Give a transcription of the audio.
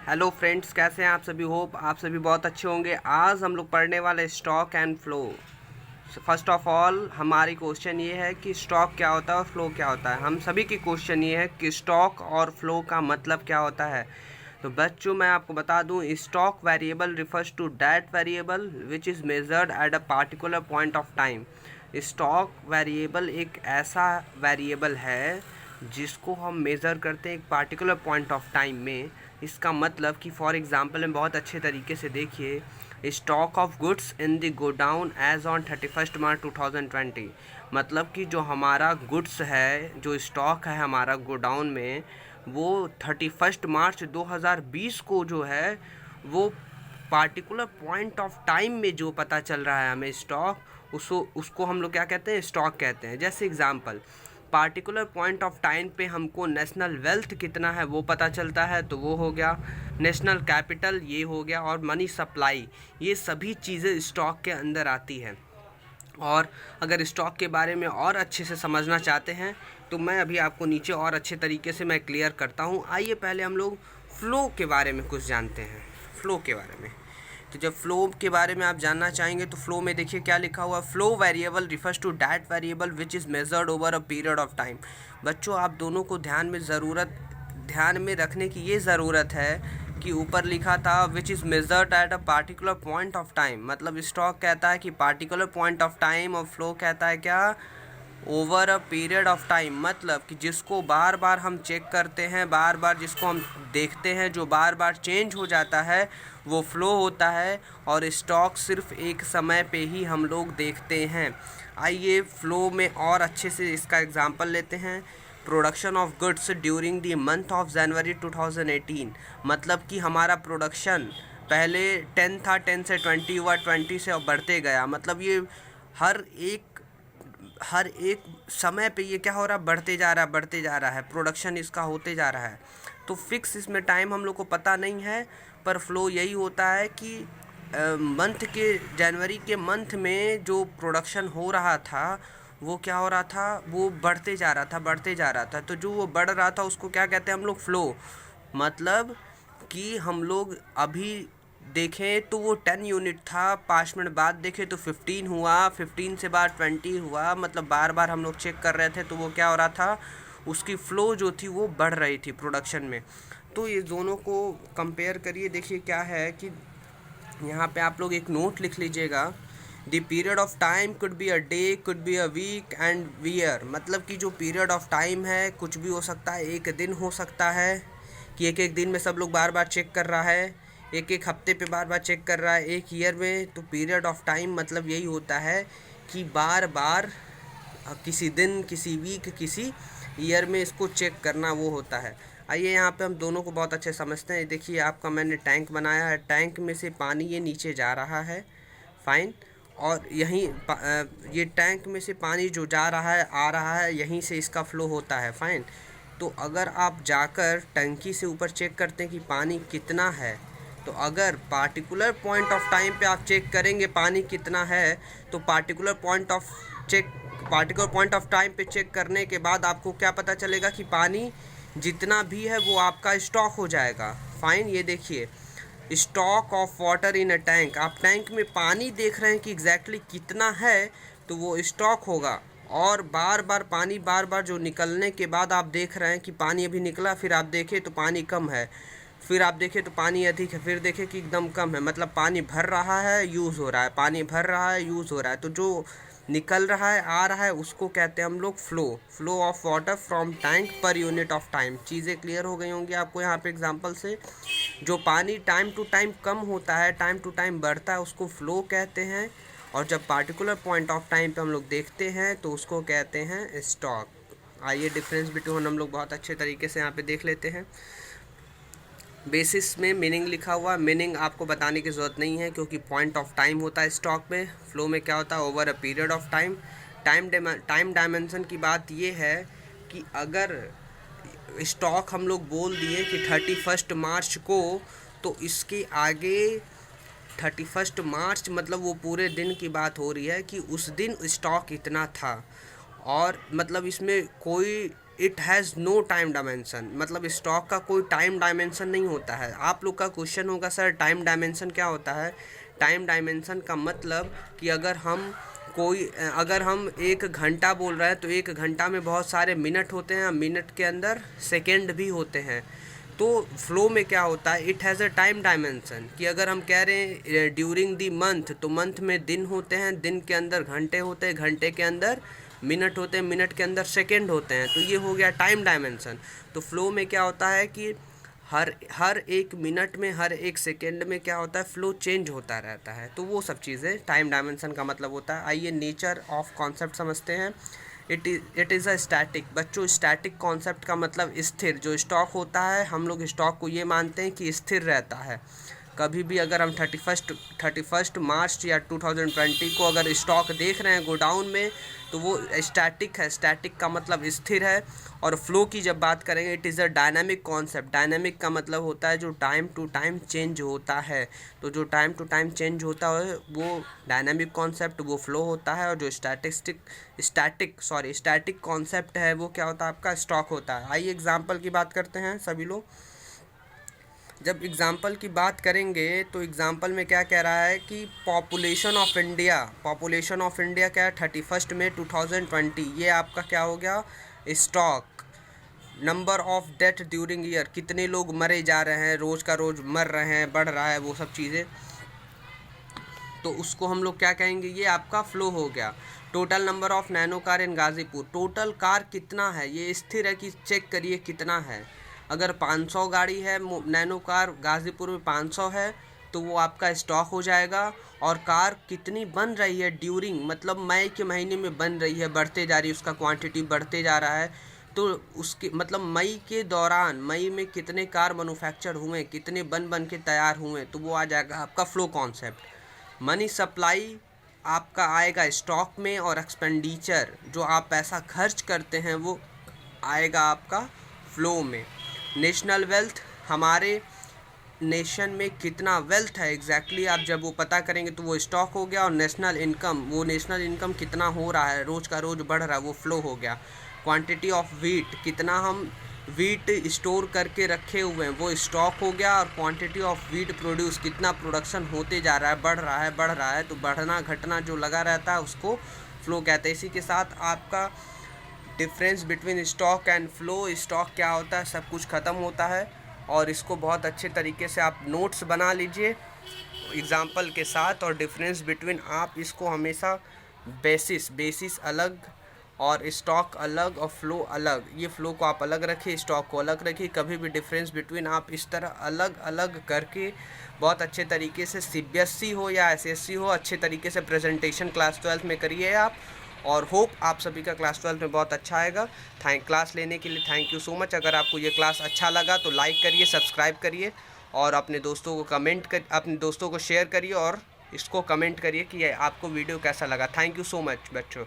Hello friends, कैसे हैं आप सभी। होप आप सभी बहुत अच्छे होंगे। आज हम लोग पढ़ने वाले stock and flow. First of all हमारी क्वेश्चन ये है कि स्टॉक क्या होता है और फ्लो क्या होता है। हम सभी की क्वेश्चन ये है कि स्टॉक और फ्लो का मतलब क्या होता है। तो बच्चों मैं आपको बता दूं, stock variable refers to that variable which is measured at a particular point of time. Stock variable एक ऐसा वेरिएबल है जिसको हम मेज़र करते हैं एक पार्टिकुलर पॉइंट ऑफ टाइम में। इसका मतलब कि फॉर एग्ज़ाम्पल में बहुत अच्छे तरीके से देखिए, stock of goods in the godown as on 31 March 2020। मतलब कि जो हमारा गुड्स है, जो स्टॉक है हमारा गोडाउन में, वो 31 मार्च 2020 को जो है वो पार्टिकुलर पॉइंट ऑफ टाइम में जो पता चल रहा है हमें स्टॉक, उसको हम लोग क्या कहते हैं, स्टॉक कहते हैं। जैसे example, particular point of time पे हमको नेशनल वेल्थ कितना है वो पता चलता है, तो वो हो गया नेशनल कैपिटल, ये हो गया, और मनी सप्लाई, ये सभी चीज़ें स्टॉक के अंदर आती हैं। और अगर स्टॉक के बारे में और अच्छे से समझना चाहते हैं तो मैं अभी आपको नीचे और अच्छे तरीके से मैं क्लियर करता हूँ। आइए पहले हम लोग फ़्लो के बारे में कुछ जानते हैं। फ़्लो के बारे में, तो जब फ़्लो के बारे में आप जानना चाहेंगे तो फ़्लो में देखिए क्या लिखा हुआ है। Flow variable refers to that variable which is measured over a period of time. बच्चों आप दोनों को ध्यान में रखने की ये ज़रूरत है कि ऊपर लिखा था विच is measured at a particular point of time. मतलब स्टॉक कहता है कि पार्टिकुलर पॉइंट ऑफ टाइम, और फ्लो कहता है क्या, over a period of time. मतलब कि जिसको बार बार हम चेक करते हैं, बार बार जिसको हम देखते हैं, जो बार बार चेंज हो जाता है, वो फ्लो होता है। और स्टॉक सिर्फ एक समय पे ही हम लोग देखते हैं। आइए फ्लो में और अच्छे से इसका एग्जांपल लेते हैं। Production of goods during the month of January 2018। मतलब कि हमारा प्रोडक्शन पहले 10 था, 10 से 20 हुआ, 20 से बढ़ते गया। मतलब ये हर एक समय पे ये क्या हो रहा है, बढ़ते जा रहा है, प्रोडक्शन इसका होते जा रहा है। तो फिक्स इसमें टाइम हम लोग को पता नहीं है, पर फ्लो यही होता है कि मंथ के, जनवरी के मंथ में जो प्रोडक्शन हो रहा था वो क्या हो रहा था, वो बढ़ते जा रहा था। तो जो वो बढ़ रहा था उसको क्या कहते हैं हम लोग, फ्लो। मतलब कि हम लोग अभी देखें तो वो 10 यूनिट था, 5 मिनट बाद देखें तो 15 हुआ, 15 से बाद 20 हुआ। मतलब बार बार हम लोग चेक कर रहे थे, तो वो क्या हो रहा था, उसकी फ़्लो जो थी वो बढ़ रही थी प्रोडक्शन में। तो ये दोनों को कंपेयर करिए, देखिए क्या है कि यहाँ पे आप लोग एक नोट लिख लीजिएगा। The period of time could be a day, could be a week and year. मतलब कि जो पीरियड ऑफ टाइम है कुछ भी हो सकता है, एक दिन हो सकता है कि एक एक दिन में सब लोग बार बार चेक कर रहा है, एक एक हफ्ते पे बार बार चेक कर रहा है, एक ईयर में। तो पीरियड ऑफ टाइम मतलब यही होता है कि बार बार किसी दिन, किसी वीक, किसी ईयर में इसको चेक करना, वो होता है। आइए यहाँ पे हम दोनों को बहुत अच्छे समझते हैं। देखिए आपका मैंने टैंक बनाया है, टैंक में से पानी ये नीचे जा रहा है, फाइन। और यहीं ये टैंक में से पानी जो जा रहा है, आ रहा है, यहीं से इसका फ़्लो होता है, फाइन। तो अगर आप जाकर टंकी से ऊपर चेक करते हैं कि पानी कितना है, तो अगर पार्टिकुलर पॉइंट ऑफ टाइम पे आप चेक करेंगे पानी कितना है, तो पार्टिकुलर पॉइंट ऑफ टाइम पे चेक करने के बाद आपको क्या पता चलेगा कि पानी जितना भी है वो आपका स्टॉक हो जाएगा, फाइन। ये देखिए, stock of water in a tank. आप टैंक में पानी देख रहे हैं कि एग्जैक्टली कितना है, तो वो स्टॉक होगा। और बार बार पानी, बार बार जो निकलने के बाद आप देख रहे हैं कि पानी अभी निकला, फिर आप देखें तो पानी कम है, फिर आप देखें तो पानी अधिक है, फिर देखें कि एकदम कम है। मतलब पानी भर रहा है, यूज़ हो रहा है, पानी भर रहा है, यूज़ हो रहा है। तो जो निकल रहा है, आ रहा है, उसको कहते हैं हम लोग flow of water from tank per unit of time. चीज़ें क्लियर हो गई होंगी आपको यहाँ पे एग्जांपल से। जो पानी टाइम टू टाइम कम होता है, टाइम टू टाइम बढ़ता है, उसको फ्लो कहते हैं। और जब पार्टिकुलर पॉइंट ऑफ टाइम पे हम लोग देखते हैं तो उसको कहते हैं स्टॉक। आइए डिफरेंस बिटवीन हम लोग बहुत अच्छे तरीके से यहाँ पे देख लेते हैं। बेसिस में मीनिंग लिखा हुआ, मीनिंग आपको बताने की ज़रूरत नहीं है क्योंकि पॉइंट ऑफ टाइम होता है स्टॉक में। फ्लो में क्या होता है, over a period of time. Time dimension की बात ये है कि अगर स्टॉक हम लोग बोल दिए कि 31 मार्च को, तो इसके आगे 31 मार्च मतलब वो पूरे दिन की बात हो रही है कि उस दिन स्टॉक इतना था। और मतलब इसमें कोई it has no time dimension, मतलब स्टॉक का कोई टाइम डायमेंशन नहीं होता है। आप लोग का क्वेश्चन होगा सर टाइम डायमेंशन क्या होता है। टाइम डायमेंशन का मतलब कि अगर हम 1 घंटा बोल रहे हैं तो 1 घंटा में बहुत सारे मिनट होते हैं, मिनट के अंदर सेकेंड भी होते हैं। तो फ्लो में क्या होता है, it has a time dimension, कि अगर हम कह रहे हैं ड्यूरिंग दी मंथ, तो मंथ में दिन होते हैं, दिन के अंदर घंटे होते हैं, घंटे के अंदर मिनट होते हैं, मिनट के अंदर सेकेंड होते हैं। तो ये हो गया टाइम डायमेंशन। तो फ्लो में क्या होता है कि हर 1 मिनट में, हर 1 सेकेंड में क्या होता है, फ्लो चेंज होता रहता है। तो वो सब चीज़ें टाइम डायमेंशन का मतलब होता है। आइए नेचर ऑफ कॉन्सेप्ट समझते हैं। It is a static. बच्चों, स्टैटिक कॉन्सेप्ट का मतलब स्थिर। जो स्टॉक होता है, हम लोग स्टॉक को ये मानते हैं कि स्थिर रहता है। कभी भी अगर हम 31 मार्च या 2020 को अगर स्टॉक देख रहे हैं गोडाउन में, तो वो स्टैटिक है। स्टैटिक का मतलब स्थिर है। और फ्लो की जब बात करेंगे, it is a dynamic concept. Dynamic का मतलब होता है जो टाइम टू टाइम चेंज होता है। तो जो टाइम टू टाइम चेंज होता है वो डायनामिक कॉन्सेप्ट, वो फ्लो होता है। और जो स्टैटिक कॉन्सेप्ट है वो क्या होता है, आपका स्टॉक होता है। आइए एग्जाम्पल की बात करते हैं सभी लोग। जब एग्ज़ाम्पल की बात करेंगे तो एग्ज़ाम्पल में क्या कह रहा है कि पॉपुलेशन ऑफ इंडिया क्या है, 31 मई 2020। ये आपका क्या हो गया, stock. Number of death during year, कितने लोग मरे जा रहे हैं, रोज़ का रोज़ मर रहे हैं, बढ़ रहा है, वो सब चीज़ें। तो उसको हम लोग क्या कहेंगे, ये आपका फ्लो हो गया। Total number of nano car in Ghazipur, total car कितना है, ये स्थिर है कि चेक करिए कितना है। अगर 500 गाड़ी है नैनो कार गाज़ीपुर में 500 है, तो वो आपका स्टॉक हो जाएगा। और कार कितनी बन रही है ड्यूरिंग, मतलब मई के महीने में बन रही है, बढ़ते जा रही है, उसका क्वांटिटी बढ़ते जा रहा है। तो उसके मतलब मई के दौरान, मई में कितने कार मैन्युफैक्चर हुए, कितने बन के तैयार हुए, तो वो आ जाएगा आपका फ्लो कॉन्सेप्ट। मनी सप्लाई आपका आएगा स्टॉक में। और एक्सपेंडिचर, जो आप पैसा खर्च करते हैं, वो आएगा आपका फ्लो में। नेशनल वेल्थ, हमारे नेशन में कितना वेल्थ है एग्जैक्टली आप जब वो पता करेंगे तो वो स्टॉक हो गया। और नेशनल इनकम, वो नेशनल इनकम कितना हो रहा है, रोज़ का रोज़ बढ़ रहा है, वो फ्लो हो गया। क्वांटिटी ऑफ वीट, कितना हम वीट स्टोर करके रखे हुए हैं, वो स्टॉक हो गया। और क्वांटिटी ऑफ वीट प्रोड्यूस, कितना प्रोडक्शन होते जा रहा है, बढ़ रहा है। तो बढ़ना घटना जो लगा रहता है उसको फ्लो कहते हैं। इसी के साथ आपका difference between stock and flow, stock क्या होता है, सब कुछ ख़त्म होता है। और इसको बहुत अच्छे तरीके से आप नोट्स बना लीजिए एग्जाम्पल के साथ। और डिफरेंस बिटवीन, आप इसको हमेशा बेसिस अलग और स्टॉक अलग और फ्लो अलग, ये फ्लो को आप अलग रखिए, स्टॉक को अलग रखिए। कभी भी डिफरेंस बिटवीन आप इस तरह अलग अलग करके बहुत अच्छे तरीके से CBSE हो या SSC हो, अच्छे तरीके से प्रेजेंटेशन क्लास 12 में करिए आप। और होप आप सभी का क्लास 12 में बहुत अच्छा आएगा। क्लास लेने के लिए थैंक यू सो मच। अगर आपको ये क्लास अच्छा लगा तो लाइक करिए, सब्सक्राइब करिए और अपने दोस्तों को शेयर करिए और इसको कमेंट करिए कि आपको वीडियो कैसा लगा। थैंक यू सो मच बच्चों।